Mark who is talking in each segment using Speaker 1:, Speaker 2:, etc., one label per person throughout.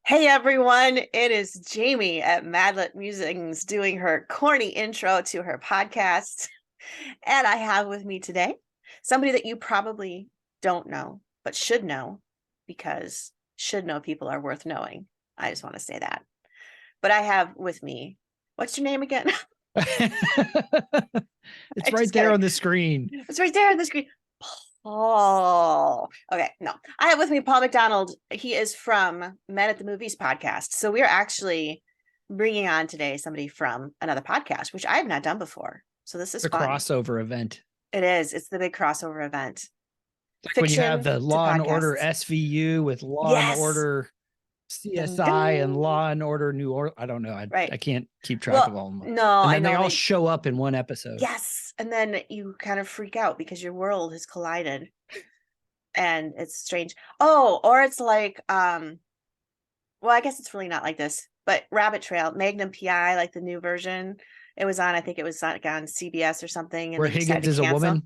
Speaker 1: Hey everyone, it is Jamie at Madlet Musings doing her corny intro to her podcast. And I have with me today somebody that you probably don't know, but should know because should know people are worth knowing. I just want to say that. But I have with me, what's your name again?
Speaker 2: It's
Speaker 1: I
Speaker 2: right
Speaker 1: just
Speaker 2: there
Speaker 1: gotta,
Speaker 2: on the screen.
Speaker 1: it's right there on the screen. Paul. Okay, no. I have with me Paul McDonald. He is from Men at the Movies podcast. So we're actually bringing on today somebody from another podcast, which I have not done before. So this is
Speaker 2: The
Speaker 1: fun.
Speaker 2: crossover event.
Speaker 1: It is. It's the big crossover event.
Speaker 2: Like when you have
Speaker 1: Fiction
Speaker 2: the
Speaker 1: to
Speaker 2: Law and Order
Speaker 1: podcasts.
Speaker 2: SVU with Law and
Speaker 1: Yes.
Speaker 2: Order
Speaker 1: Dun,
Speaker 2: CSI and
Speaker 1: dun.
Speaker 2: Law and Order New Order. I don't know. I
Speaker 1: Right.
Speaker 2: can't keep track
Speaker 1: Well,
Speaker 2: of all of them.
Speaker 1: no,
Speaker 2: And
Speaker 1: I
Speaker 2: then they
Speaker 1: know
Speaker 2: all
Speaker 1: they
Speaker 2: show up in one episode.
Speaker 1: yes. And then you kind of freak out because your world has collided and it's strange. Oh, or it's like well, I guess it's really not like this, but Rabbit Trail, Magnum PI, like the new version. It was on, I think it was like on CBS or something, and
Speaker 2: Where
Speaker 1: they decided
Speaker 2: Higgins
Speaker 1: to
Speaker 2: is a
Speaker 1: cancel.
Speaker 2: woman.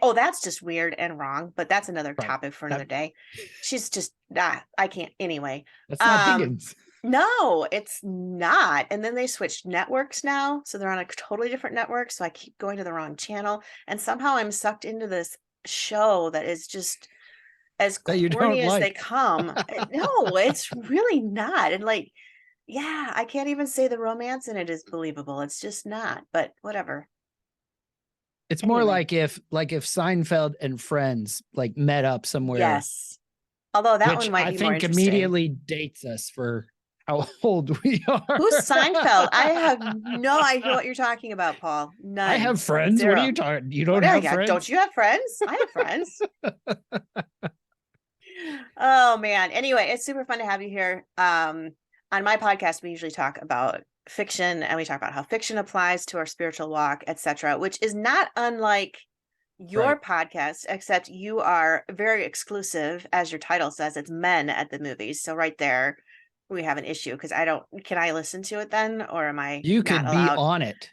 Speaker 1: Oh, that's just weird and wrong, but that's another
Speaker 2: Right.
Speaker 1: topic for another day. She's just I can't anyway.
Speaker 2: That's not
Speaker 1: Um,
Speaker 2: Higgins.
Speaker 1: no, it's not. And then they switched networks now, so they're on a totally different network. So I keep going to the wrong channel, and somehow I'm sucked into this show that is just as
Speaker 2: That you don't
Speaker 1: corny as they
Speaker 2: like.
Speaker 1: come. No, it's really not. And like, yeah, I can't even say the romance in it is believable. It's just not, but whatever.
Speaker 2: It's more
Speaker 1: Anyway,
Speaker 2: like if Seinfeld and Friends like met up somewhere,
Speaker 1: yes. Although that
Speaker 2: which
Speaker 1: one might
Speaker 2: I
Speaker 1: be more
Speaker 2: think
Speaker 1: interesting.
Speaker 2: immediately dates us for how old we
Speaker 1: Who's
Speaker 2: are.
Speaker 1: Seinfeld? I have no idea what you're talking about, Paul.
Speaker 2: I
Speaker 1: None.
Speaker 2: have friends. What are you
Speaker 1: Zero.
Speaker 2: talking? You
Speaker 1: What
Speaker 2: don't
Speaker 1: do I
Speaker 2: have
Speaker 1: got? Don't
Speaker 2: friends?
Speaker 1: you have friends? I have friends. Oh man. Anyway, it's super fun to have you here. On my podcast, we usually talk about fiction and we talk about how fiction applies to our spiritual walk, etc., which is not unlike
Speaker 2: Right.
Speaker 1: your podcast, except you are very exclusive, as your title says, it's men at the movies. So right there, we have an issue because I don't can I listen to it then or am I
Speaker 2: You
Speaker 1: not
Speaker 2: could be
Speaker 1: allowed?
Speaker 2: on it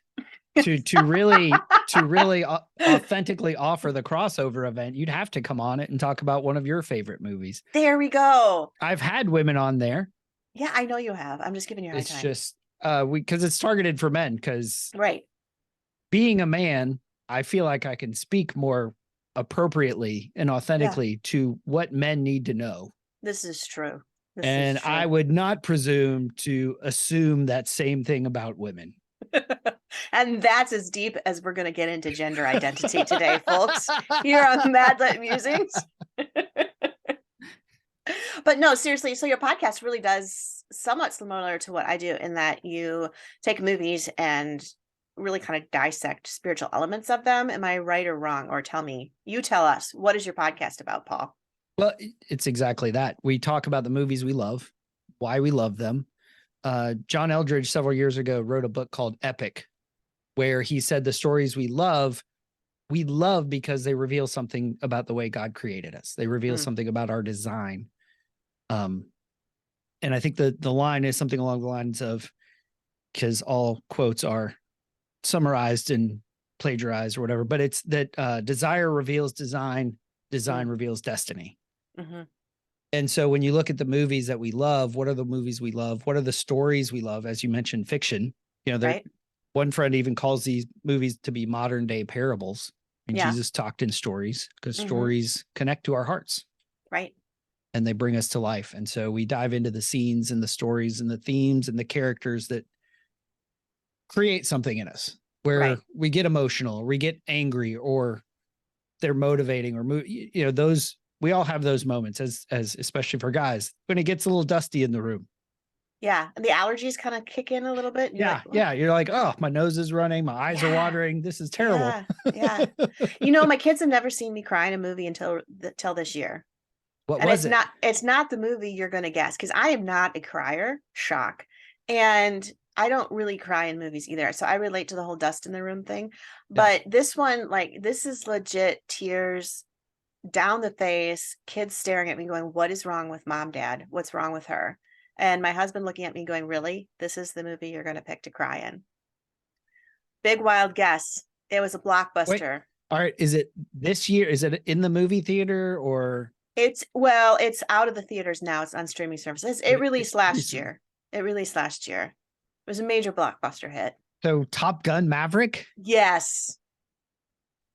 Speaker 2: to really authentically offer the crossover event. You'd have to come on it and talk about one of your favorite movies.
Speaker 1: There we go.
Speaker 2: I've had women on there.
Speaker 1: Yeah, I know you have. I'm just giving you a hard
Speaker 2: It's
Speaker 1: time.
Speaker 2: just we because it's targeted for men because
Speaker 1: Right.
Speaker 2: being a man, I feel like I can speak more appropriately and
Speaker 1: Yeah,
Speaker 2: authentically to what men need to know.
Speaker 1: this is true. This is
Speaker 2: And I
Speaker 1: true.
Speaker 2: would not presume to assume that same thing about women.
Speaker 1: And that's as deep as we're going to get into gender identity today, folks, here on Madlet Musings. But no, seriously, so your podcast really does somewhat similar to what I do in that you take movies and really kind of dissect spiritual elements of them. Am I right or wrong? Or tell me, you tell us, what is your podcast about, Paul?
Speaker 2: Well, it's exactly that. We talk about the movies we love, why we love them. John Eldridge several years ago wrote a book called Epic, where he said the stories we love because they reveal something about the way God created us. They reveal
Speaker 1: Mm,
Speaker 2: something about our design. Um, and I think the line is something along the lines of, because all quotes are summarized and plagiarized or whatever, but it's that desire reveals design, design
Speaker 1: mm,
Speaker 2: reveals destiny.
Speaker 1: mm-hmm.
Speaker 2: And so when you look at the movies that we love, what are the movies we love? What are the stories we love? As you mentioned, fiction. There
Speaker 1: Right?
Speaker 2: one friend even calls these movies to be modern day parables. And
Speaker 1: Yeah.
Speaker 2: Jesus talked in stories because
Speaker 1: Mm-hmm.
Speaker 2: stories connect to our hearts
Speaker 1: Right.
Speaker 2: and they bring us to life. And so we dive into the scenes and the stories and the themes and the characters that create something in us where
Speaker 1: Right.
Speaker 2: we get emotional or we get angry or they're motivating or those we all have those moments as especially for guys when it gets a little dusty in the room.
Speaker 1: Yeah. And the allergies kind of kick in a little bit. And you're
Speaker 2: Yeah,
Speaker 1: like, what?
Speaker 2: yeah, you're like, oh, my nose is running, my eyes are
Speaker 1: Yeah.
Speaker 2: watering, this is terrible.
Speaker 1: Yeah. Yeah. You know, my kids have never seen me cry in a movie until this year.
Speaker 2: What
Speaker 1: And
Speaker 2: was it?
Speaker 1: it's not the movie you're going to guess because I am not a crier. Shock. And I don't really cry in movies either. So I relate to the whole dust in the room thing.
Speaker 2: Yeah.
Speaker 1: But this one, like, this is legit tears down the face, kids staring at me going, what is wrong with mom, dad? What's wrong with her? And my husband looking at me going, really? This is the movie you're going to pick to cry in? Big wild guess. It was a
Speaker 2: Wait,
Speaker 1: blockbuster.
Speaker 2: all right, is it this year? Is it in the movie theater or
Speaker 1: It's out of the theaters now. It's on streaming services. It released
Speaker 2: It's
Speaker 1: last
Speaker 2: recent.
Speaker 1: year. It released last year. It was a major blockbuster hit.
Speaker 2: So Top Gun Maverick.
Speaker 1: Yes.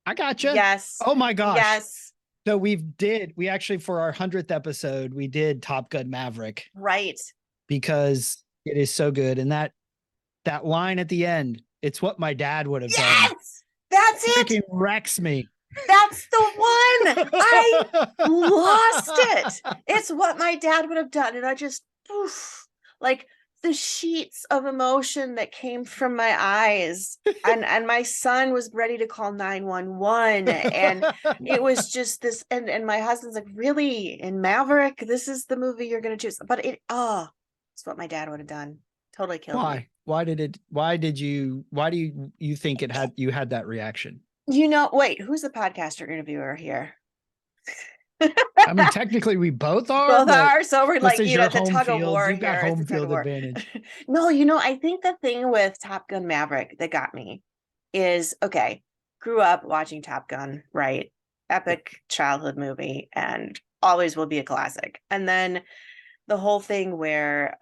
Speaker 2: I gotcha.
Speaker 1: Yes.
Speaker 2: Oh my gosh.
Speaker 1: Yes.
Speaker 2: So we actually for our 100th episode, we did Top Gun Maverick
Speaker 1: Right.
Speaker 2: because it is so good. And that line at the end, it's what my dad would have done.
Speaker 1: Yes. That's it.
Speaker 2: Freaking wrecks me.
Speaker 1: That's the one. I lost it. It's what my dad would have done. And I just, oof, like the sheets of emotion that came from my eyes. And my son was ready to call 911. And it was just this. And my husband's like, really? In Maverick, this is the movie you're going to choose. But it's what my dad would have done. Totally killed
Speaker 2: Why?
Speaker 1: me.
Speaker 2: Why do you think you had that reaction?
Speaker 1: Wait, who's the podcaster interviewer here?
Speaker 2: I mean, technically we both are.
Speaker 1: Both are. So we're like,
Speaker 2: the
Speaker 1: tug of war.
Speaker 2: You've got home field advantage.
Speaker 1: No, I think the thing with Top Gun Maverick that got me is, okay, grew up watching Top Gun, right? Epic childhood movie and always will be a classic. And then the whole thing where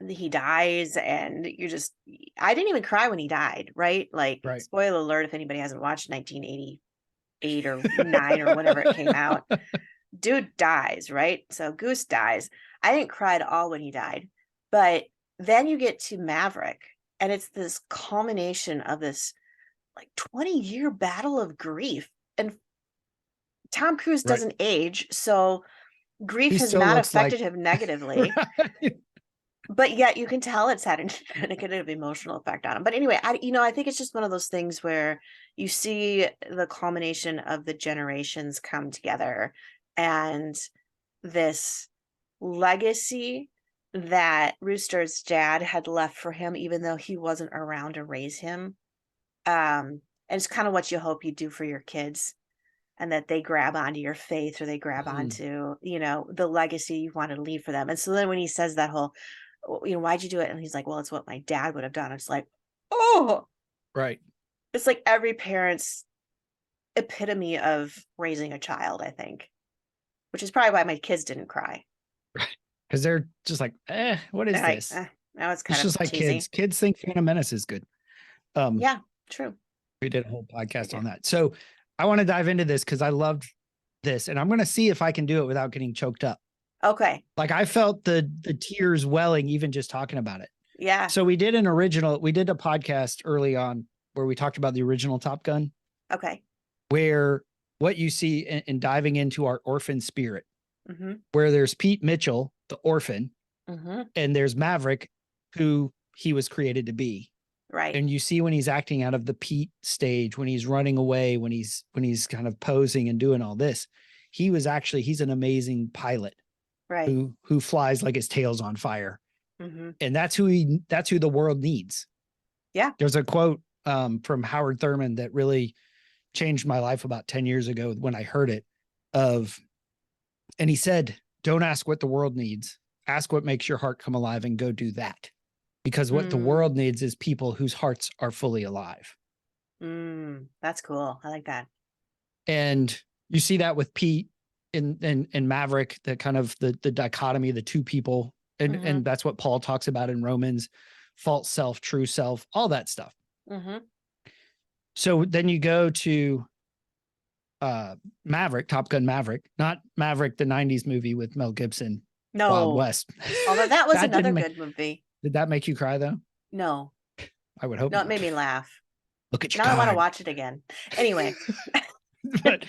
Speaker 1: he dies and I didn't even cry when he died, right? Like,
Speaker 2: right.
Speaker 1: Spoiler alert if anybody hasn't watched 1988 or 9 or whenever it came out. Dude dies, right? So Goose dies. I didn't cry at all when he died. But then you get to Maverick and it's this culmination of this like 20-year battle of grief. And Tom Cruise doesn't age, so grief has not affected him negatively. But yet you can tell it's had a negative emotional effect on him. But anyway, I think it's just one of those things where you see the culmination of the generations come together and this legacy that Rooster's dad had left for him, even though he wasn't around to raise him. And it's kind of what you hope you do for your kids, and that they grab onto your faith, or they grab onto, the legacy you want to leave for them. And so then when he says that whole, why'd you do it? And he's like, well, it's what my dad would have done. It's like, oh,
Speaker 2: right.
Speaker 1: It's like every parent's epitome of raising a child, I think, which is probably why my kids didn't cry.
Speaker 2: Right. Because they're just like, what is this?
Speaker 1: Now it's kind of
Speaker 2: just like
Speaker 1: cheesy.
Speaker 2: Kids think Phantom Menace is good.
Speaker 1: Yeah, true.
Speaker 2: We did a whole podcast on that. So I want to dive into this because I loved this, and I'm going to see if I can do it without getting choked up.
Speaker 1: Okay.
Speaker 2: Like I felt the tears welling even just talking about it.
Speaker 1: Yeah.
Speaker 2: So we did a podcast early on where we talked about the original Top Gun.
Speaker 1: Okay.
Speaker 2: Where what you see in diving into our orphan spirit, where there's Pete Mitchell, the orphan, and there's Maverick, who he was created to be.
Speaker 1: Right.
Speaker 2: And you see when he's acting out of the Pete stage, when he's running away, when he's kind of posing and doing all this, he's an amazing pilot.
Speaker 1: Right.
Speaker 2: Who flies like his tail's on fire. And that's who the world needs.
Speaker 1: Yeah.
Speaker 2: There's a quote from Howard Thurman that really changed my life about 10 years ago when I heard it and he said, don't ask what the world needs. Ask what makes your heart come alive and go do that. Because what the world needs is people whose hearts are fully alive.
Speaker 1: That's cool. I like that.
Speaker 2: And you see that with Pete in Maverick, the kind of the dichotomy, the two people. And that's what Paul talks about in Romans, false self, true self, all that stuff. So then you go to Maverick, Top Gun Maverick, not Maverick, the 90s movie with Mel Gibson.
Speaker 1: No.
Speaker 2: Wild West.
Speaker 1: Although that was another good movie.
Speaker 2: Did that make you cry though?
Speaker 1: No.
Speaker 2: I would hope
Speaker 1: not.
Speaker 2: No,
Speaker 1: it made me laugh.
Speaker 2: Look at you.
Speaker 1: Now I want to watch it again. Anyway.
Speaker 2: But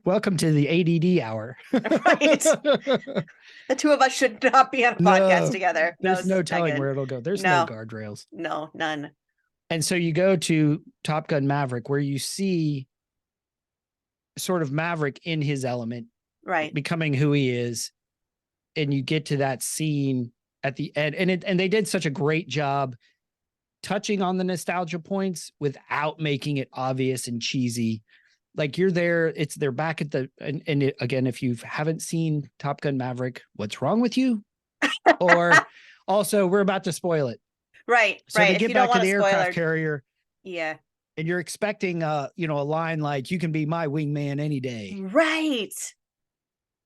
Speaker 2: welcome to the ADD hour.
Speaker 1: Right. The two of us should not be on a podcast together.
Speaker 2: There's no telling where it'll go. There's no guardrails.
Speaker 1: No, none.
Speaker 2: And so you go to Top Gun Maverick, where you see sort of Maverick in his element,
Speaker 1: right,
Speaker 2: becoming who he is. And you get to that scene at the end, and they did such a great job touching on the nostalgia points without making it obvious and cheesy. Like you're there, they're back at again, if you haven't seen Top Gun Maverick, what's wrong with you? Or also, we're about to spoil it.
Speaker 1: Right.
Speaker 2: So they get back to the aircraft carrier.
Speaker 1: Yeah.
Speaker 2: And you're expecting a line like, you can be my wingman any day.
Speaker 1: Right.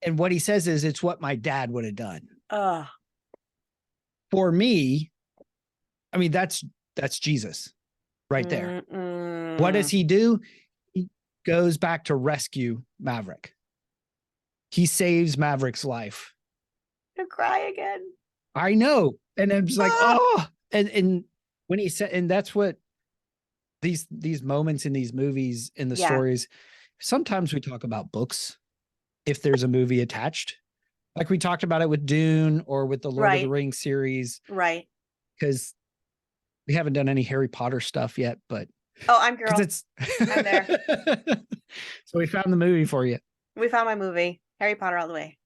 Speaker 2: And what he says is, it's what my dad would have done.
Speaker 1: Oh.
Speaker 2: For me, I mean, that's Jesus right there. What does he do? He goes back to rescue Maverick. He saves Maverick's life.
Speaker 1: To cry again.
Speaker 2: I know. And I'm just like, oh, and when he said, and that's what these moments in these movies, in the stories, sometimes we talk about books if there's a movie attached, like we talked about it with Dune or with the Lord of the Rings series.
Speaker 1: Right.
Speaker 2: Because we haven't done any Harry Potter stuff yet, but
Speaker 1: I'm girl.
Speaker 2: I'm there. So we found the movie for you.
Speaker 1: We found my movie, Harry Potter all the way.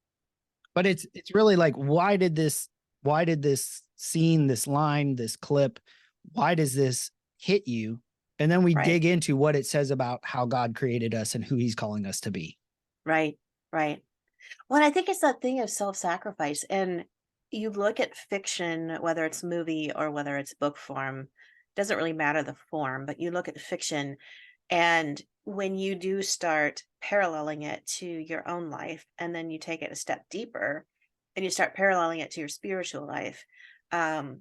Speaker 2: But it's really like, why did this scene, this line, this clip, why does this hit you? And then we dig into what it says about how God created us and who he's calling us to be.
Speaker 1: Right. Right. Well, I think it's that thing of self-sacrifice. And you look at fiction, whether it's movie or whether it's book form, doesn't really matter the form, but you look at fiction, and when you do start paralleling it to your own life, and then you take it a step deeper and you start paralleling it to your spiritual life,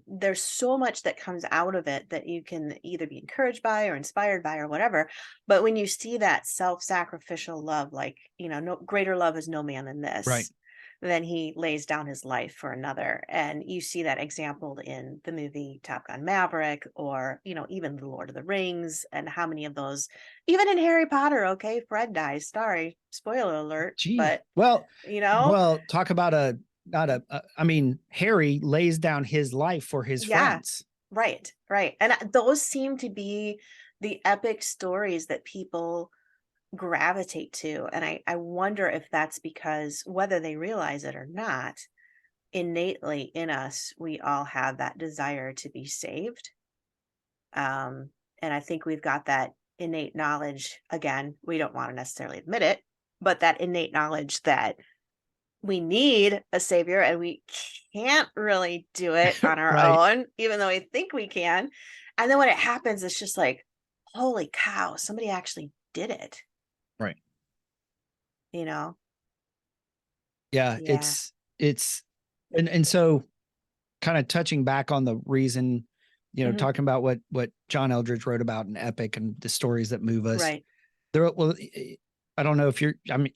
Speaker 1: there's so much that comes out of it that you can either be encouraged by or inspired by or whatever. But when you see that self-sacrificial love, like, no greater love is no man than this,
Speaker 2: right,
Speaker 1: then he lays down his life for another. And you see that exampled in the movie Top Gun Maverick, or, even the Lord of the Rings, and how many of those, even in Harry Potter, okay, Fred dies, sorry, spoiler alert.
Speaker 2: Gee.
Speaker 1: But
Speaker 2: well, talk about I mean, Harry lays down his life for his friends.
Speaker 1: Right. And those seem to be the epic stories that people gravitate to. And I wonder if that's because, whether they realize it or not, innately in us, we all have that desire to be saved. And I think we've got that innate knowledge. Again, we don't want to necessarily admit it, but that innate knowledge that we need a savior and we can't really do it on our own, even though we think we can. And then when it happens, it's just like, holy cow, somebody actually did it.
Speaker 2: Right.
Speaker 1: Yeah.
Speaker 2: It's and so, kind of touching back on the reason, talking about what John Eldridge wrote about in Epic and the stories that move us.
Speaker 1: Right.
Speaker 2: Well, I don't know if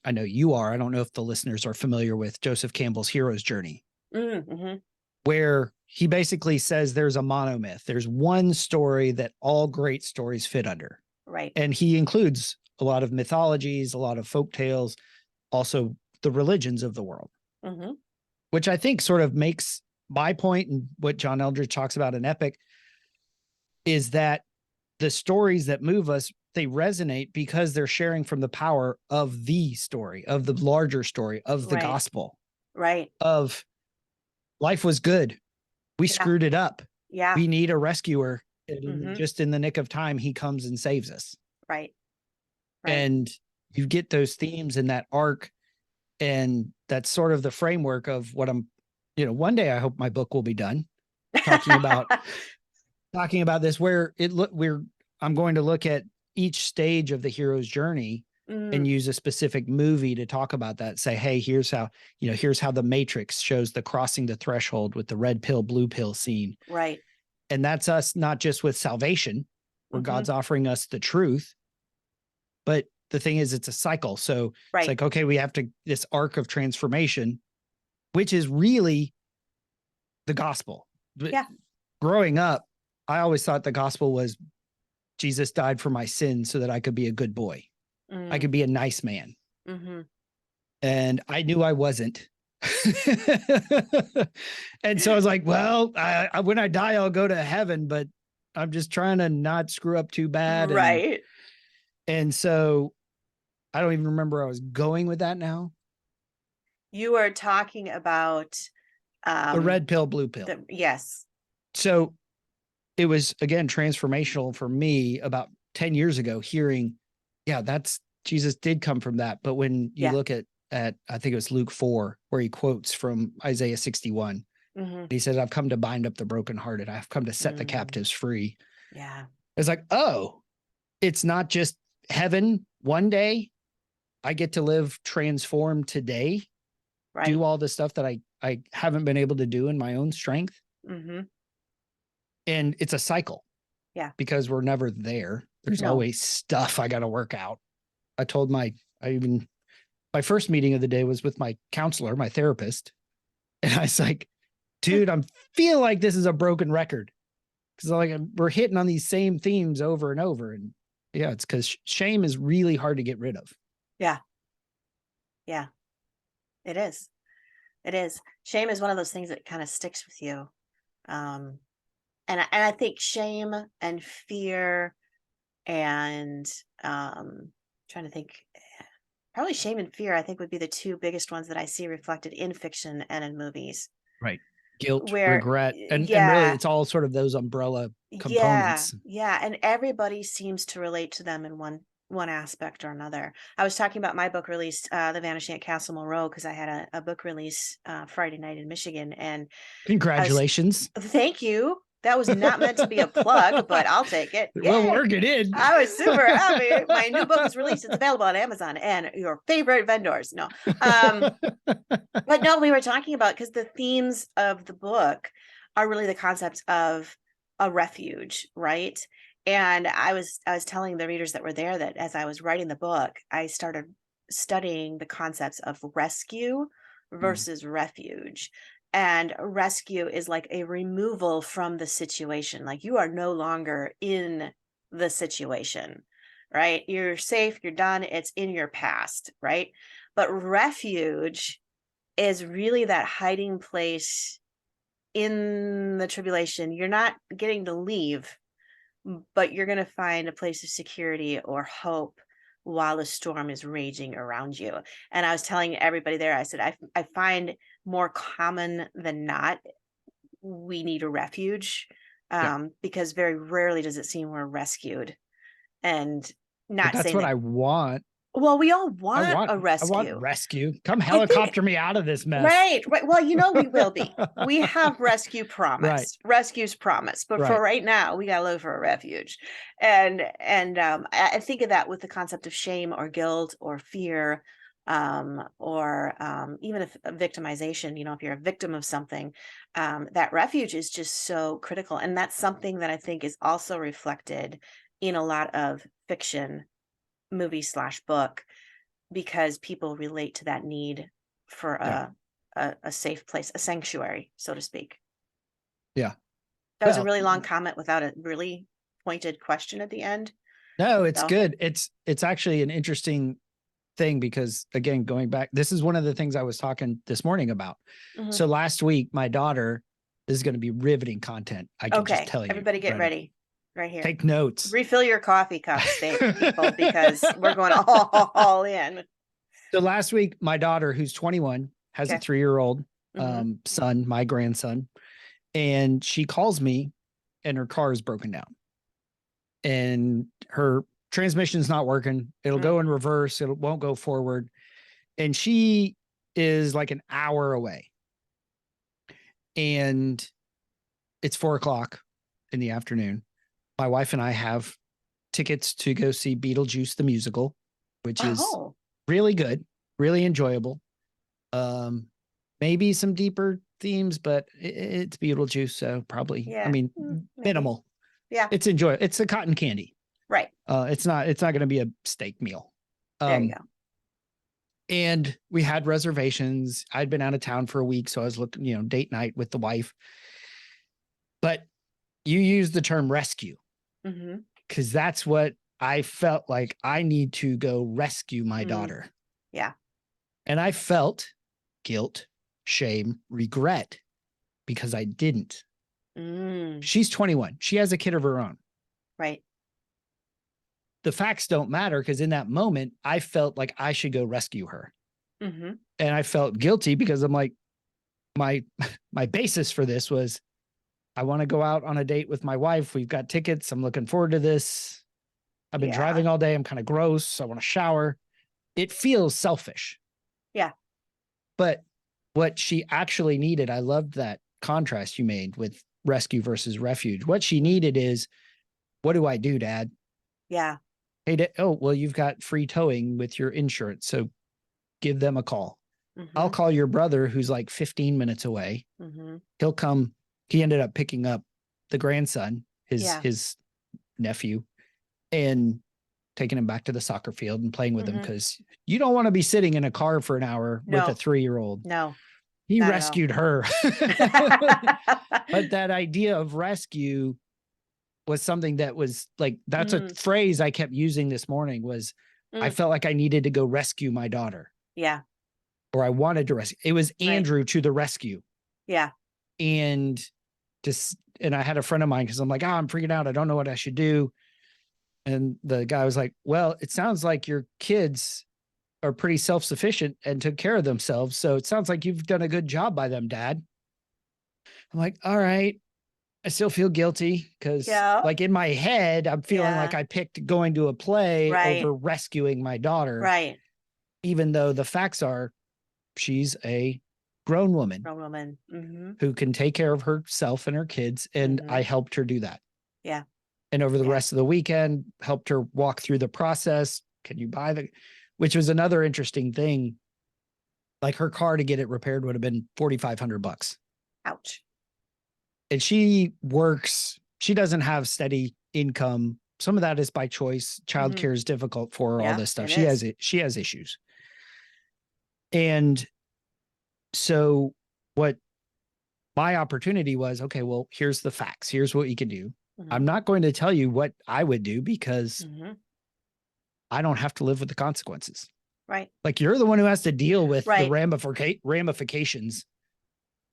Speaker 2: I know you are. I don't know if the listeners are familiar with Joseph Campbell's hero's journey, where he basically says there's a monomyth. There's one story that all great stories fit under.
Speaker 1: Right.
Speaker 2: And he includes a lot of mythologies, a lot of folk tales, also the religions of the world, which I think sort of makes my point, and what John Eldridge talks about in Epic is that the stories that move us, they resonate because they're sharing from the power of the story, of the larger story, of the gospel, of life was good. We screwed it up.
Speaker 1: Yeah.
Speaker 2: We need a rescuer. And just in the nick of time, he comes and saves us.
Speaker 1: Right.
Speaker 2: And you get those themes in that arc. And that's sort of the framework of what I'm, one day I hope my book will be done talking about this, where I'm going to look at each stage of the hero's journey and use a specific movie to talk about that. Say, hey, here's how the Matrix shows the crossing the threshold with the red pill, blue pill scene.
Speaker 1: Right.
Speaker 2: And that's us, not just with salvation, where God's offering us the truth, but the thing is, it's a cycle. So it's like, okay, we have this arc of transformation, which is really the gospel.
Speaker 1: Yeah.
Speaker 2: Growing up, I always thought the gospel was Jesus died for my sins so that I could be a good boy. I could be a nice man. And I knew I wasn't. And so I was like, well, when I die, I'll go to heaven, but I'm just trying to not screw up too bad.
Speaker 1: Right.
Speaker 2: And so I don't even remember where I was going with that now.
Speaker 1: You are talking about
Speaker 2: the red pill, blue pill.
Speaker 1: Yes.
Speaker 2: So it was, again, transformational for me about 10 years ago, hearing, that's Jesus did come from that. But when you look at, I think it was Luke 4, where he quotes from Isaiah 61, he says, I've come to bind up the brokenhearted. I've come to set the captives free.
Speaker 1: Yeah.
Speaker 2: It's like, oh, it's not just heaven one day. I get to live transformed today,
Speaker 1: Right.
Speaker 2: do all the stuff that I haven't been able to do in my own strength.
Speaker 1: Mm-hmm.
Speaker 2: And it's a cycle.
Speaker 1: Yeah.
Speaker 2: Because we're never there. There's
Speaker 1: No.
Speaker 2: always stuff I got to work out. I told my first meeting of the day was with my counselor, my therapist. And I was like, dude, I feel like this is a broken record. Cause like we're hitting on these same themes over and over. And yeah, it's because shame is really hard to get rid of.
Speaker 1: Yeah. Yeah. It is. It is. Shame is one of those things that kind of sticks with you. And I think shame and fear and trying to think, probably shame and fear, I think would be the two biggest ones that I see reflected in fiction and in movies.
Speaker 2: Right. Guilt,
Speaker 1: Where,
Speaker 2: regret, and really
Speaker 1: yeah,
Speaker 2: it's all sort of those umbrella
Speaker 1: yeah,
Speaker 2: components.
Speaker 1: yeah, and everybody seems to relate to them in one aspect or another. I was talking about my book release, The Vanishing at Castle Moreau, because I had a book release Friday night in Michigan, and
Speaker 2: Congratulations.
Speaker 1: thank you. That was not meant to be a plug, but I'll take it.
Speaker 2: Well,
Speaker 1: Yay.
Speaker 2: work it in.
Speaker 1: I was super happy. My new book is released. It's available on Amazon and your favorite vendors. No. But no, we were talking about, because the themes of the book are really the concept of a refuge, right? And I was telling the readers that were there that as I was writing the book, I started studying the concepts of rescue versus refuge. And rescue is like a removal from the situation. Like you are no longer in the situation, right? You're safe, you're done, it's in your past, right? But refuge is really that hiding place in the tribulation. You're not getting to leave, but you're going to find a place of security or hope while the storm is raging around you. And I was telling everybody there, I said, I find more common than not, we need a refuge, because very rarely does it seem we're rescued. And not
Speaker 2: but that's
Speaker 1: saying
Speaker 2: what
Speaker 1: that,
Speaker 2: I want.
Speaker 1: well, we all want a
Speaker 2: I
Speaker 1: rescue.
Speaker 2: want rescue. Come
Speaker 1: I think,
Speaker 2: helicopter me out of this mess.
Speaker 1: right. Well, we will be. We have rescue promised.
Speaker 2: Right.
Speaker 1: Rescue's promised. But for
Speaker 2: Right.
Speaker 1: right now, we gotta look for a refuge. And I think of that with the concept of shame or guilt or fear, or even if victimization. If you're a victim of something, that refuge is just so critical. And that's something that I think is also reflected in a lot of fiction, movie/book, because people relate to that need for a safe place, a sanctuary, so to speak.
Speaker 2: Yeah.
Speaker 1: That was a really long comment without a really pointed question at the end.
Speaker 2: No, it's
Speaker 1: So.
Speaker 2: good. It's actually an interesting thing because, again, going back, this is one of the things I was talking this morning about.
Speaker 1: Mhm.
Speaker 2: So last week, my daughter, this is going to be riveting content. I can just tell you.
Speaker 1: Everybody get ready right here.
Speaker 2: Take notes.
Speaker 1: Refill your coffee cups, people, because we're going all in.
Speaker 2: So last week, my daughter, who's 21, has a 3-year-old son, my grandson, and she calls me and her car is broken down and her transmission's not working. It'll go in reverse. It won't go forward. And she is like an hour away. And it's 4:00 in the afternoon. My wife and I have tickets to go see Beetlejuice the musical, which is really good, really enjoyable. Maybe some deeper themes, but it's Beetlejuice, so probably, I mean, minimal.
Speaker 1: Yeah.
Speaker 2: It's enjoyable. It's a cotton candy.
Speaker 1: Right.
Speaker 2: It's not going to be a steak meal.
Speaker 1: There you go.
Speaker 2: And we had reservations. I'd been out of town for a week, so I was looking, date night with the wife. But you use the term rescue because that's what I felt like. I need to go rescue my daughter.
Speaker 1: Yeah.
Speaker 2: And I felt guilt, shame, regret because I didn't. She's 21. She has a kid of her own.
Speaker 1: Right.
Speaker 2: The facts don't matter because in that moment, I felt like I should go rescue her. And I felt guilty because I'm like, my basis for this was I want to go out on a date with my wife. We've got tickets. I'm looking forward to this. I've been driving all day. I'm kind of gross. I want to shower. It feels selfish. Yeah. But what she actually needed, I loved that contrast you made with rescue versus refuge. What she needed is, what do I do, Dad?
Speaker 1: Yeah.
Speaker 2: Hey, oh, well, you've got free towing with your insurance. So give them a call. I'll
Speaker 1: Mm-hmm.
Speaker 2: call your brother who's like 15 minutes away.
Speaker 1: Mm-hmm.
Speaker 2: He'll come. He ended up picking up the grandson,
Speaker 1: Yeah.
Speaker 2: his nephew, and taking him back to the soccer field and playing with him
Speaker 1: Mm-hmm.
Speaker 2: because you don't want to be sitting in a car for an hour with a
Speaker 1: No,
Speaker 2: 3-year-old.
Speaker 1: no,
Speaker 2: He
Speaker 1: not at all.
Speaker 2: rescued her. But that idea of rescue was something that was like, that's a
Speaker 1: Mm,
Speaker 2: phrase I kept using this morning was I
Speaker 1: mm,
Speaker 2: felt like I needed to go rescue my daughter,
Speaker 1: yeah,
Speaker 2: or I wanted to rescue. It was
Speaker 1: right.
Speaker 2: Andrew to the rescue.
Speaker 1: Yeah.
Speaker 2: And and I had a friend of mine because I'm like, I'm freaking out. I don't know what I should do. And the guy was like, well, it sounds like your kids are pretty self-sufficient and took care of themselves. So it sounds like you've done a good job by them, Dad. I'm like, all right. I still feel guilty because,
Speaker 1: Yeah.
Speaker 2: like, in my head, I'm feeling like
Speaker 1: Yeah.
Speaker 2: I picked going to a play
Speaker 1: Right.
Speaker 2: over rescuing my daughter,
Speaker 1: Right.
Speaker 2: even though the facts are she's a grown woman
Speaker 1: Grown woman. Mm-hmm.
Speaker 2: who can take care of herself and her kids. And
Speaker 1: Mm-hmm.
Speaker 2: I helped her do that.
Speaker 1: Yeah.
Speaker 2: And over the
Speaker 1: Yeah.
Speaker 2: rest of the weekend, helped her walk through the process. Can you buy which was another interesting thing. Like, her car to get it repaired would have been $4,500.
Speaker 1: Ouch.
Speaker 2: And she doesn't have steady income. Some of that is by choice.
Speaker 1: Mm-hmm.
Speaker 2: Childcare is difficult for her, all
Speaker 1: Yeah,
Speaker 2: this stuff.
Speaker 1: it is.
Speaker 2: She has issues. And so what my opportunity was, okay, well, here's the facts. Here's what you can do.
Speaker 1: Mm-hmm.
Speaker 2: I'm not going to tell you what I would do because
Speaker 1: Mm-hmm.
Speaker 2: I don't have to live with the consequences.
Speaker 1: Right.
Speaker 2: Like, you're the one who has to deal with the
Speaker 1: Right.
Speaker 2: ramifications.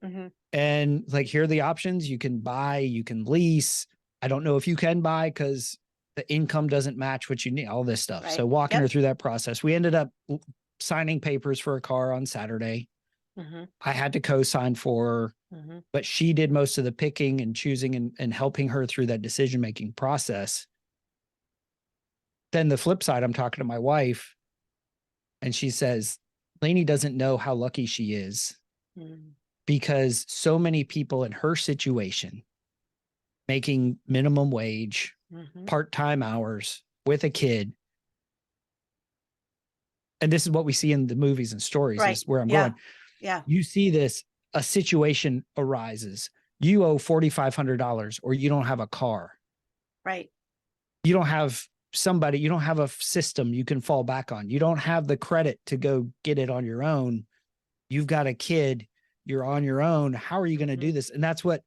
Speaker 1: Mm-hmm.
Speaker 2: And like, here are the options. You can buy, you can lease. I don't know if you can buy because the income doesn't match what you need, all this stuff. So
Speaker 1: Right.
Speaker 2: walking her
Speaker 1: Yep.
Speaker 2: through that process, we ended up signing papers for a car on Saturday.
Speaker 1: Mm-hmm.
Speaker 2: I had to co-sign for her,
Speaker 1: Mm-hmm.
Speaker 2: but she did most of the picking and choosing and helping her through that decision-making process. Then the flip side, I'm talking to my wife and she says, Lainey doesn't know how lucky she is
Speaker 1: Mm-hmm.
Speaker 2: because so many people in her situation making minimum wage,
Speaker 1: Mm-hmm.
Speaker 2: part-time hours with a kid. And this is what we see in the movies and stories,
Speaker 1: Right.
Speaker 2: is where I'm
Speaker 1: Yeah.
Speaker 2: going.
Speaker 1: Yeah.
Speaker 2: You see this, a situation arises. You owe $4,500 or you don't have a car.
Speaker 1: Right.
Speaker 2: You don't have you don't have a system you can fall back on. You don't have the credit to go get it on your own. You've got a kid, you're on your own. How are you going to
Speaker 1: Mm-hmm.
Speaker 2: do this? And that's what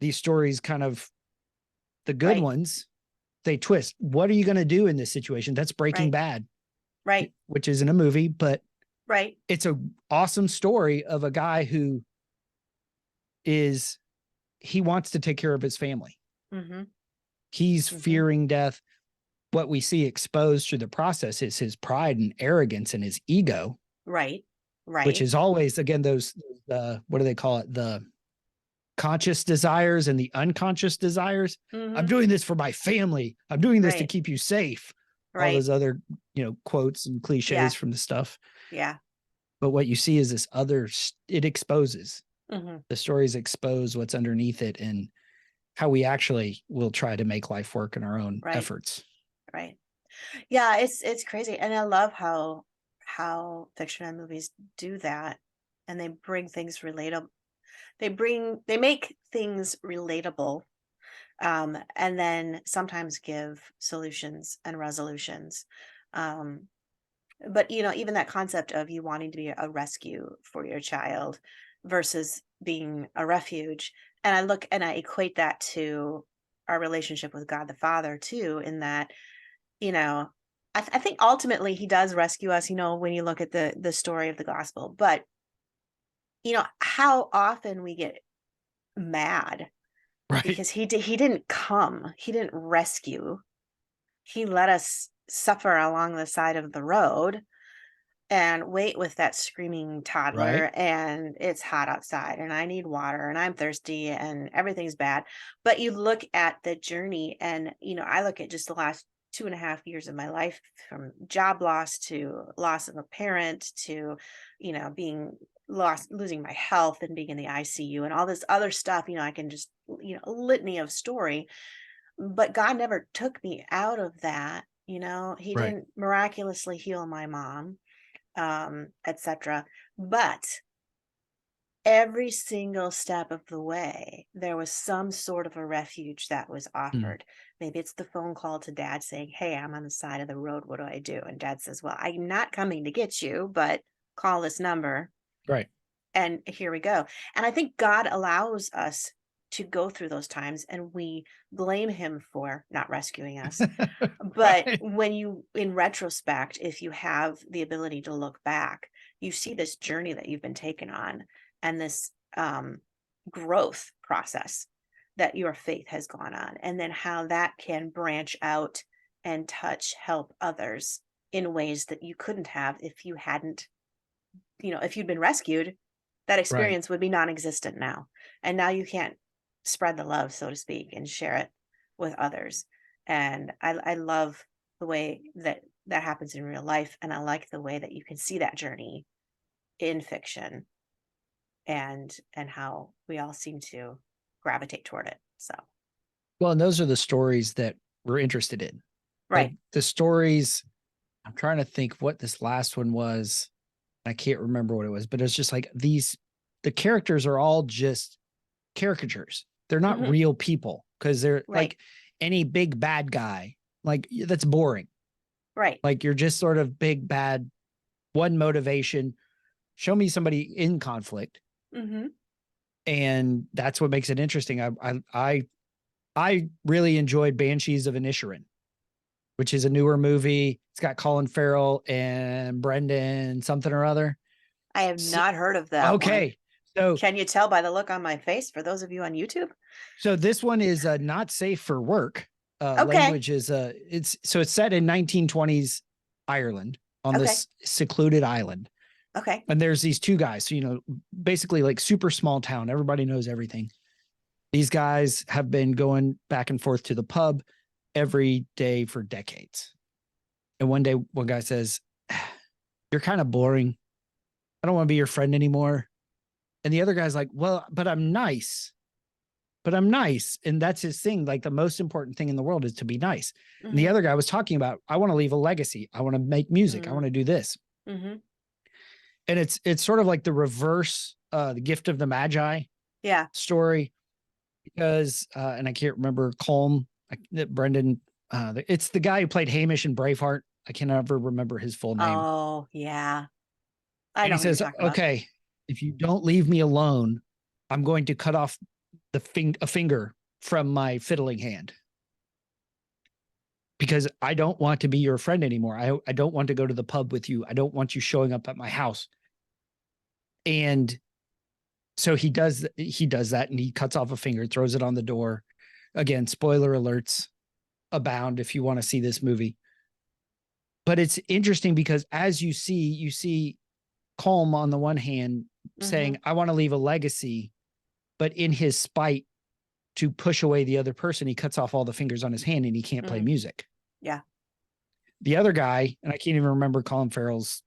Speaker 2: these stories kind of, the good
Speaker 1: Right.
Speaker 2: ones, they twist. What are you going to do in this situation? That's Breaking
Speaker 1: Right.
Speaker 2: Bad,
Speaker 1: Right.
Speaker 2: which isn't a movie, but
Speaker 1: Right.
Speaker 2: it's a awesome story of a guy who he wants to take care of his family.
Speaker 1: Mm-hmm.
Speaker 2: He's
Speaker 1: Mm-hmm.
Speaker 2: fearing death. What we see exposed through the process is his pride and arrogance and his ego,
Speaker 1: Right. Right.
Speaker 2: which is always, again, those, what do they call it? The conscious desires and the unconscious desires.
Speaker 1: Mm-hmm.
Speaker 2: I'm doing this for my family. I'm doing this to
Speaker 1: Right.
Speaker 2: keep you safe. All
Speaker 1: Right.
Speaker 2: those other, quotes and cliches
Speaker 1: Yeah.
Speaker 2: from the stuff.
Speaker 1: Yeah.
Speaker 2: But what you see is this other, it exposes,
Speaker 1: Mm-hmm.
Speaker 2: the stories expose what's underneath it and how we actually will try to make life work in our own
Speaker 1: Right.
Speaker 2: efforts.
Speaker 1: Right. Yeah, it's crazy. And I love how fiction and movies do that. And they bring things relatable. They make things relatable. And then sometimes give solutions and resolutions. But even that concept of you wanting to be a rescue for your child versus being a refuge. And I look and I equate that to our relationship with God the Father too, in that, you know, I think ultimately he does rescue us, when you look at the story of the gospel. But, how often we get mad
Speaker 2: Right.
Speaker 1: because he didn't come, he didn't rescue. He let us suffer along the side of the road and wait with that screaming toddler,
Speaker 2: Right.
Speaker 1: and it's hot outside and I need water and I'm thirsty and everything's bad. But you look at the journey and, I look at just the last 2.5 years of my life, from job loss to loss of a parent to, being losing my health and being in the ICU and all this other stuff, I can just, a litany of story. But God never took me out of that, You know, he
Speaker 2: Right.
Speaker 1: didn't miraculously heal my mom, etc. But every single step of the way, there was some sort of a refuge that was
Speaker 2: Mm,
Speaker 1: offered. Maybe it's the phone call to dad saying, "Hey, I'm on the side of the road. What do I do?" And dad says, "Well, I'm not coming to get you, but call this number."
Speaker 2: right.
Speaker 1: And here we go. And I think God allows us to go through those times, and we blame him for not rescuing us. But
Speaker 2: Right.
Speaker 1: when you, in retrospect, if you have the ability to look back, you see this journey that you've been taken on, and this growth process that your faith has gone on, and then how that can branch out and touch, help others in ways that you couldn't have if you hadn't, if you'd been rescued. That
Speaker 2: Right.
Speaker 1: experience would be non-existent now. And now you can't spread the love, so to speak, and share it with others. And I love the way that that happens in real life. And I like the way that you can see that journey in fiction, and how we all seem to gravitate toward it. So,
Speaker 2: Well, and those are the stories that we're interested in. Like
Speaker 1: right.
Speaker 2: the stories, I'm trying to think what this last one was. I can't remember what it was, but it's just like the characters are all just caricatures. They're not
Speaker 1: Hmm.
Speaker 2: real people because they're
Speaker 1: Right.
Speaker 2: like any big bad guy. Like that's boring.
Speaker 1: Right.
Speaker 2: Like you're just sort of big bad, one motivation. Show me somebody in conflict,
Speaker 1: Hmm.
Speaker 2: and that's what makes it interesting. I really enjoyed Banshees of Inisherin, which is a newer movie. It's got Colin Farrell and Brendan something or other.
Speaker 1: I have
Speaker 2: So,
Speaker 1: not heard of that one.
Speaker 2: okay, so
Speaker 1: Can you tell by the look on my face for those of you on YouTube?
Speaker 2: so this one is not safe for work.
Speaker 1: Okay.
Speaker 2: Language is it's set in 1920s Ireland on
Speaker 1: Okay.
Speaker 2: this secluded island,
Speaker 1: Okay.
Speaker 2: and there's these two guys. So basically like super small town. Everybody knows everything. These guys have been going back and forth to the pub every day for decades. And one day, one guy says, "You're kind of boring. I don't want to be your friend anymore." And the other guy's like, "Well, but I'm nice. But I'm nice." And that's his thing. Like the most important thing in the world is to be nice. And the
Speaker 1: Mhm.
Speaker 2: other guy was talking about, I want to leave a legacy. I want to make music. I
Speaker 1: Mm.
Speaker 2: want to do this.
Speaker 1: Mhm.
Speaker 2: And it's sort of like the reverse, the gift of the Magi
Speaker 1: Yeah.
Speaker 2: story, because, and I can't remember Colm, Brendan, it's the guy who played Hamish in Braveheart. I can never remember his full name.
Speaker 1: Oh, yeah. I
Speaker 2: And
Speaker 1: know
Speaker 2: he
Speaker 1: who you're
Speaker 2: says,
Speaker 1: talking about.
Speaker 2: okay, if you don't leave me alone, I'm going to cut off a finger from my fiddling hand because I don't want to be your friend anymore. I don't want to go to the pub with you. I don't want you showing up at my house. And so he does that and he cuts off a finger, throws it on the door. Again, spoiler alerts abound if you want to see this movie. But it's interesting because as you see Colm on the one hand saying,
Speaker 1: Mhm.
Speaker 2: I want to leave a legacy, but in his spite to push away the other person, he cuts off all the fingers on his hand and he can't play
Speaker 1: Mhm.
Speaker 2: music.
Speaker 1: Yeah.
Speaker 2: The other guy, and I can't even remember Colin Farrell's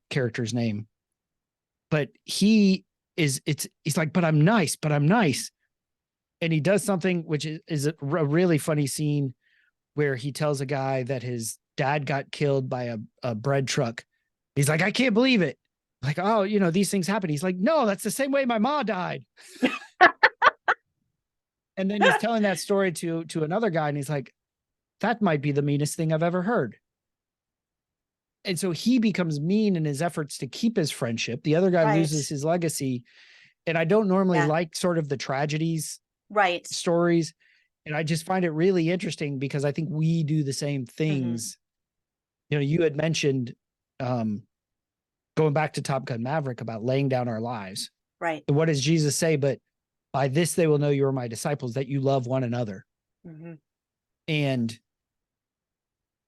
Speaker 2: character's name, but he's like, but I'm nice, but I'm nice. And he does something which is a really funny scene where he tells a guy that his dad got killed by a bread truck. He's like, I can't believe it. Like, oh, these things happen. He's like, no, that's the same way my mom died. And then he's telling that story to another guy, and he's like, that might be the meanest thing I've ever heard. And so he becomes mean in his efforts to keep his friendship. The other guy
Speaker 1: Right.
Speaker 2: loses his legacy. And I don't normally
Speaker 1: Yeah.
Speaker 2: like sort of the tragedies
Speaker 1: Right.
Speaker 2: stories. And I just find it really interesting because I think we do the same
Speaker 1: Mhm.
Speaker 2: things. You had mentioned um, going back to Top Gun Maverick about laying down our lives.
Speaker 1: Right.
Speaker 2: And what does Jesus say? But by this they will know you are my disciples, that you love one another.
Speaker 1: Mhm.
Speaker 2: And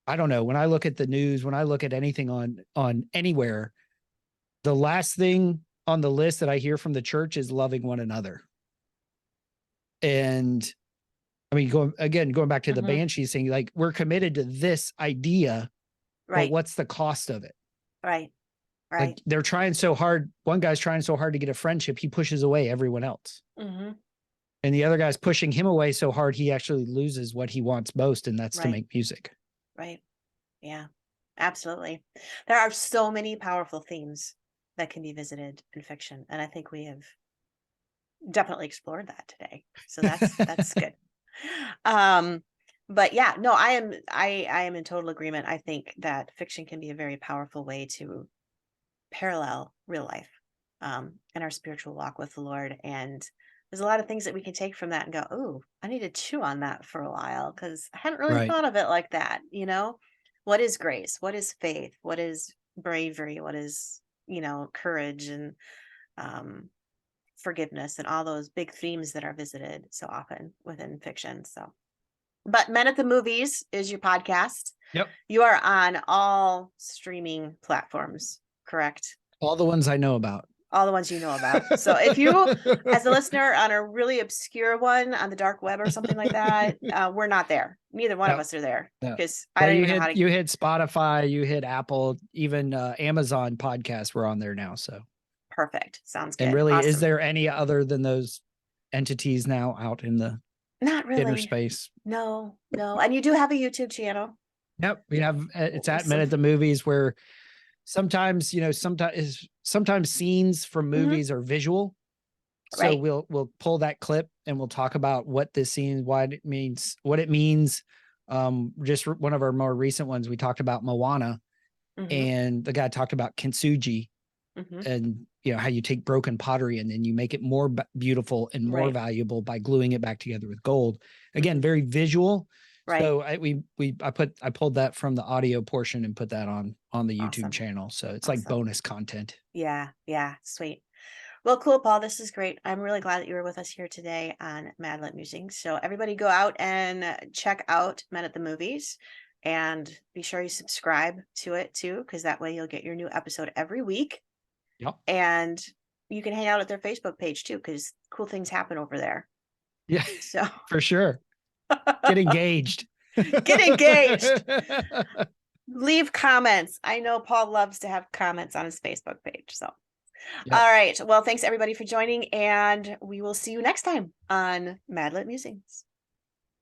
Speaker 2: I don't know, when I look at the news, when I look at anything on anywhere, the last thing on the list that I hear from the church is loving one another. And I mean, going back to the
Speaker 1: Mhm.
Speaker 2: Banshee thing, like we're committed to this idea, but
Speaker 1: Right.
Speaker 2: what's the cost of it?
Speaker 1: Right.
Speaker 2: Like
Speaker 1: Right.
Speaker 2: they're trying so hard. One guy's trying so hard to get a friendship, he pushes away everyone else.
Speaker 1: Mhm.
Speaker 2: And the other guy's pushing him away so hard, he actually loses what he wants most, and that's to
Speaker 1: Right.
Speaker 2: make music.
Speaker 1: Right. Yeah, absolutely. There are so many powerful themes that can be visited in fiction, and I think we have definitely explored that today. So that's good. Um, but yeah, no, I am in total agreement. I think that fiction can be a very powerful way to parallel real life, and our spiritual walk with the Lord. And there's a lot of things that we can take from that and go, oh, I need to chew on that for a while because I hadn't really
Speaker 2: Right.
Speaker 1: thought of it like that. What is grace? What is faith? What is bravery? What is, courage and um, forgiveness and all those big themes that are visited so often within fiction. So, but Men at the Movies is your podcast.
Speaker 2: Yep.
Speaker 1: You are on all streaming platforms, correct?
Speaker 2: All the ones I know about.
Speaker 1: All the ones you know about. So if you, as a listener, on a really obscure one on the dark web or something like that, we're not there. Neither one of
Speaker 2: No,
Speaker 1: us are there
Speaker 2: no.
Speaker 1: because I
Speaker 2: Well,
Speaker 1: don't even know how to.
Speaker 2: you hit Spotify, you hit Apple, even Amazon podcasts were on there now. So,
Speaker 1: Perfect. Sounds
Speaker 2: and
Speaker 1: good.
Speaker 2: really, is
Speaker 1: Awesome.
Speaker 2: there any other than those entities now out in the
Speaker 1: Not
Speaker 2: inner
Speaker 1: really.
Speaker 2: space?
Speaker 1: No, no. And you do have a YouTube channel.
Speaker 2: Yep, we have. It's at Men
Speaker 1: So,
Speaker 2: at the Movies, where sometimes sometimes scenes from
Speaker 1: mhm,
Speaker 2: movies are visual. So
Speaker 1: right.
Speaker 2: we'll pull that clip and we'll talk about what this scene, why it means, what it means. Just one of our more recent ones, we talked about Moana,
Speaker 1: Hmm.
Speaker 2: and the guy talked about kintsugi,
Speaker 1: Hmm.
Speaker 2: and how you take broken pottery and then you make it more beautiful and more
Speaker 1: Right.
Speaker 2: valuable by gluing it back together with gold. Again,
Speaker 1: Hmm.
Speaker 2: very visual.
Speaker 1: Right.
Speaker 2: So I pulled that from the audio portion and put that on the YouTube
Speaker 1: Awesome.
Speaker 2: channel. So it's like
Speaker 1: Awesome.
Speaker 2: bonus content.
Speaker 1: Yeah. Yeah. Sweet. Well, cool, Paul. This is great. I'm really glad that you were with us here today on Madlet Musings. So everybody go out and check out Men at the Movies and be sure you subscribe to it too, because that way you'll get your new episode every week.
Speaker 2: Yep.
Speaker 1: And you can hang out at their Facebook page too, because cool things happen over there.
Speaker 2: Yeah,
Speaker 1: So
Speaker 2: for sure. Get engaged.
Speaker 1: get engaged. Leave comments. I know Paul loves to have comments on his Facebook page. So
Speaker 2: Yep.
Speaker 1: all right. Well, thanks everybody for joining, and we will see you next time on Madlet Musings.